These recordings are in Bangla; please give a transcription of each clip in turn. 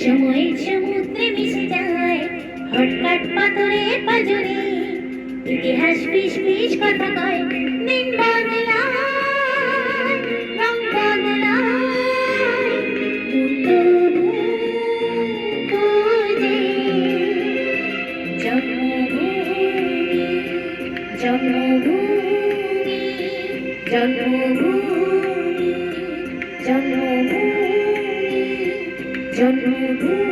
সময়ের সমুদ্রে মিশে যায় হঠাৎ পাথরের পাজরে, ইতিহাস ফিস ফিস কথা কয়, দিন বদলায় রং বদলায়, খোঁজে জন্মভূমি জন্মভূমি জন্মভূমি জন্মভূমি জন্মভূমি।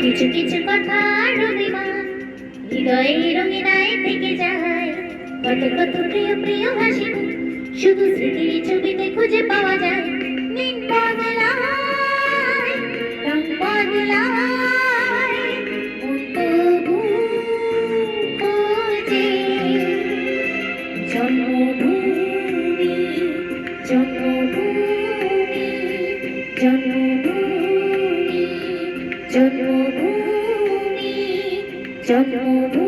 কিছু কিছু কথা রবিমান হৃদয়ে রঙিনায় থেকে যায়, কত কত প্রিয় প্রিয় হাসি শুধু স্মৃতির ছবিতে খুঁজে পাওয়া যায়। দিন বদলায় রং বদলায়, মন তবু খোঁজে জন্মভূমি জন্মভূমি জন্মভূমি জন্মভূমি জন্মভূমি।